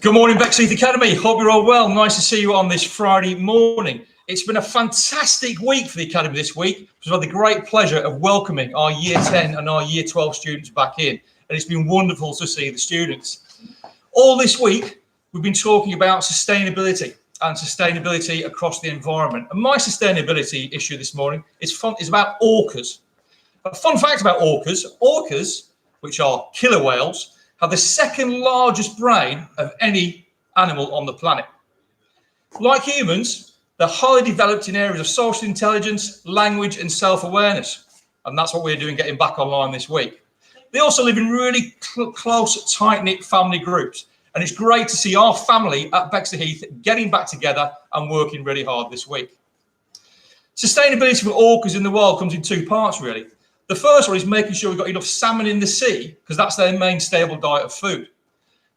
Good morning, Bexleyheath Academy. Hope you're all well. Nice to see you on this Friday morning. It's been a fantastic week for the Academy this week. We've had the great pleasure of welcoming our Year 10 and our Year 12 students back in. And it's been wonderful to see the students. All this week, we've been talking about sustainability and sustainability across the environment. And my sustainability issue this morning is about orcas. A fun fact about orcas, which are killer whales, have the second largest brain of any animal on the planet. Like humans, they're highly developed in areas of social intelligence, language, and self-awareness. And that's what we're doing getting back online this week. They also live in really close, tight-knit family groups. And it's great to see our family at Bexleyheath getting back together and working really hard this week. Sustainability for orcas in the wild comes in two parts, really. The first one is making sure we've got enough salmon in the sea, because that's their main stable diet of food.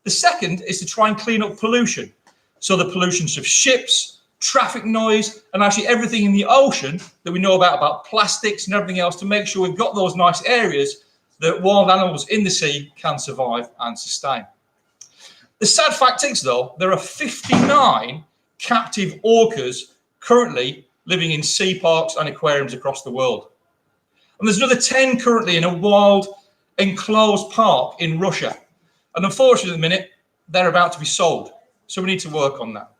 The second is to try and clean up pollution. So the pollutions of ships, traffic noise, and actually everything in the ocean that we know about plastics and everything else, to make sure we've got those nice areas that wild animals in the sea can survive and sustain. The sad fact is, though, there are 59 captive orcas currently living in sea parks and aquariums across the world. And there's another 10 currently in a wild enclosed park in Russia. And unfortunately, at the minute, they're about to be sold. So we need to work on that.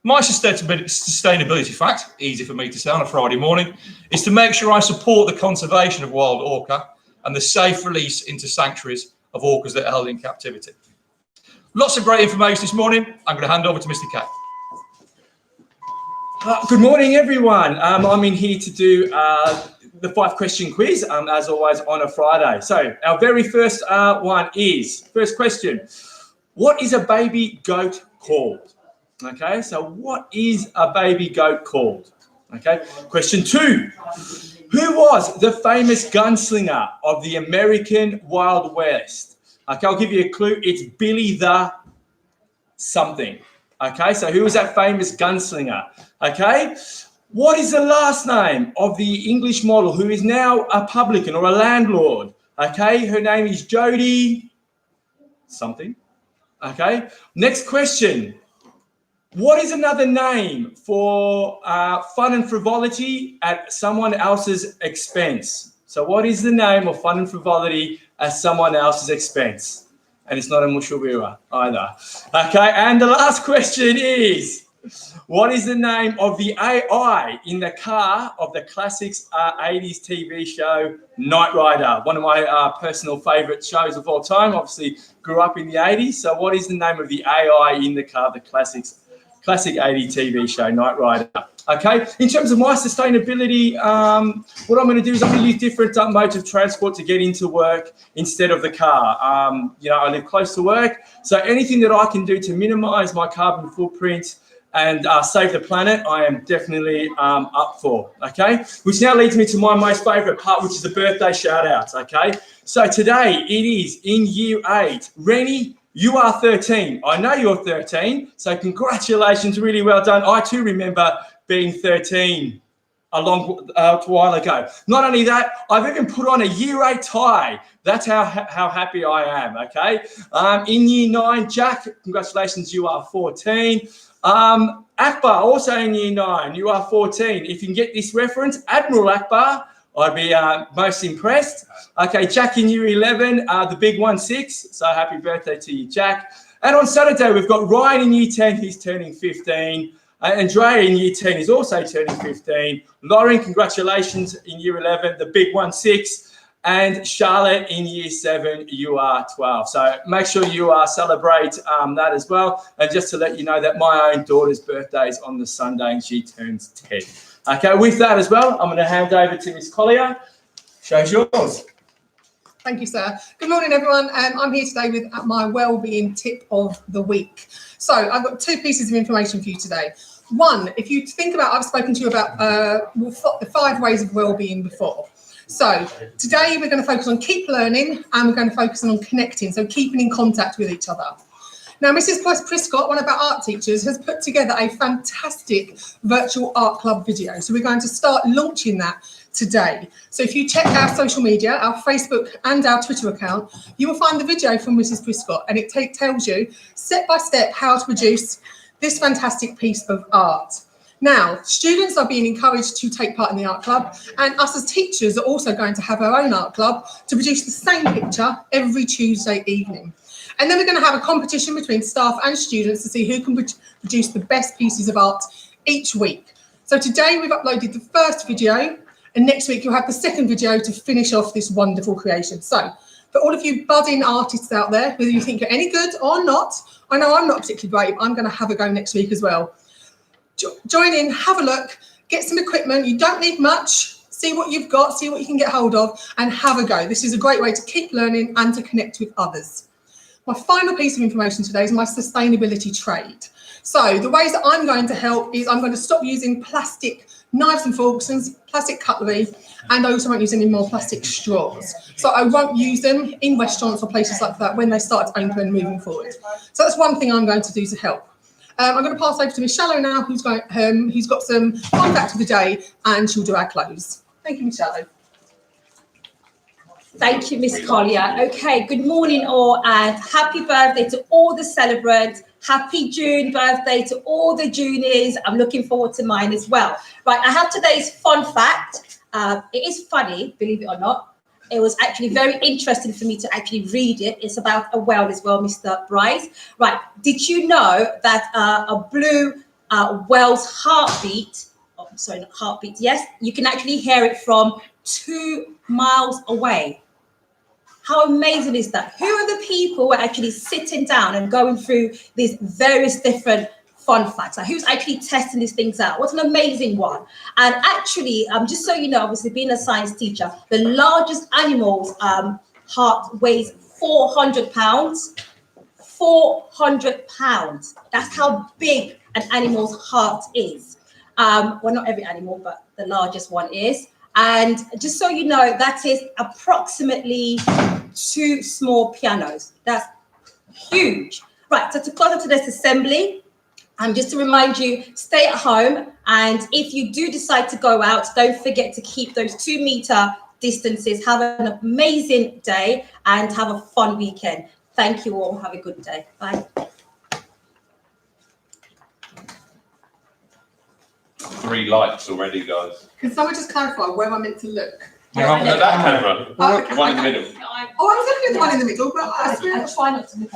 My sustainability fact, easy for me to say on a Friday morning, is to make sure I support the conservation of wild orca and the safe release into sanctuaries of orcas that are held in captivity. Lots of great information this morning. I'm going to hand over to Mr. K. Good morning, everyone. I'm in here to do the 5-question quiz, as always, on a Friday. So our very first one is, first question, what is a baby goat called? Okay, so what is a baby goat called? Okay, question 2, who was the famous gunslinger of the American Wild West? Okay, I'll give you a clue. It's Billy the something. Okay, so who was that famous gunslinger? Okay, what is the last name of the English model who is now a publican or a landlord? Okay, her name is Jodie something. Okay, next question. What is another name for fun and frivolity at someone else's expense? So what is the name of fun and frivolity at someone else's expense? And it's not a mushawira either. Okay, and the last question is, what is the name of the AI in the car of the classics 80s TV show Knight Rider? One of my personal favourite shows of all time. Obviously grew up in the 80s. So what is the name of the AI in the car of the classic 80s TV show Knight Rider? Okay, in terms of my sustainability, what I'm going to do is I'm going to use different modes of transport to get into work instead of the car. I live close to work, so anything that I can do to minimise my carbon footprint and save the planet, I am definitely up for, okay? Which now leads me to my most favourite part, which is the birthday shout-outs, okay? So today it is in Year 8. Rennie, you are 13. I know you're 13, so congratulations, really well done. I too remember being 13 a while ago. Not only that, I've even put on a Year 8 tie. That's how happy I am, okay? In Year 9, Jack, congratulations, you are 14. Akbar, also in Year 9, you are 14. If you can get this reference, Admiral Akbar, I'd be most impressed. Okay, Jack in Year 11, the big 1-6. So happy birthday to you, Jack. And on Saturday, we've got Ryan in Year 10, he's turning 15. Andrea in Year 10 is also turning 15. Lauren, congratulations in Year 11, the big 1-6. And Charlotte in Year 7, you are 12. So make sure you celebrate that as well. And just to let you know that my own daughter's birthday is on the Sunday and she turns 10. Okay, with that as well, I'm going to hand over to Miss Collier. Show's yours. Thank you, sir. Good morning, everyone. I'm here today with my Wellbeing tip of the week. So I've got 2 pieces of information for you today. One, if you think about, I've spoken to you about the 5 ways of wellbeing before. So today we're going to focus on keep learning and we're going to focus on connecting, so keeping in contact with each other. Now, Mrs. Prescott, one of our art teachers, has put together a fantastic virtual art club video. So we're going to start launching that today. So if you check our social media, our Facebook and our Twitter account, you will find the video from Mrs. Prescott, and it tells you step by step how to produce this fantastic piece of art. Now, students are being encouraged to take part in the art club, and us as teachers are also going to have our own art club to produce the same picture every Tuesday evening. And then we're going to have a competition between staff and students to see who can produce the best pieces of art each week. So today we've uploaded the first video, and next week you'll have the second video to finish off this wonderful creation. So for all of you budding artists out there, whether you think you're any good or not, I know I'm not particularly great, I'm going to have a go next week as well. Join in, have a look, get some equipment. You don't need much. See what you've got, see what you can get hold of, and have a go. This is a great way to keep learning and to connect with others. My final piece of information today is my sustainability trade. So the ways that I'm going to help is I'm going to stop using plastic knives and forks and plastic cutlery, and I also won't use any more plastic straws. So I won't use them in restaurants or places like that when they start to open moving forward. So that's one thing I'm going to do to help. I'm going to pass over to Miss Shallow now, who's got some fun fact of the day, and she'll do our close. Thank you, Miss Shallow. Thank you, Miss Collier. Okay, good morning all, and happy birthday to all the celebrants. Happy June birthday to all the juniors. I'm looking forward to mine as well. Right, I have today's fun fact. It is funny, believe it or not. It was actually very interesting for me to actually read it. It's about a whale as well, Mr. Bryce. Right, did you know that a blue whale's heartbeat, oh, sorry, not heartbeat, yes, you can actually hear it from 2 miles away. How amazing is that? Who are the people who are actually sitting down and going through these various different fun facts? Like, who's actually testing these things out? What an amazing one. And actually, just so you know, obviously being a science teacher, the largest animal's heart weighs 400 pounds. 400 pounds. That's how big an animal's heart is. Well, not every animal, but the largest one is. And just so you know, that is approximately 2 small pianos. That's huge. Right, so to close up today's assembly, just to remind you, stay at home. And if you do decide to go out, don't forget to keep those 2-meter distances. Have an amazing day and have a fun weekend. Thank you all. Have a good day. Bye. 3 likes already, guys. Can someone just clarify where am I meant to look? Hang on, at that camera. Oh, okay. One in the middle. Oh, I was looking at the one in the middle, but I swear. Try not to look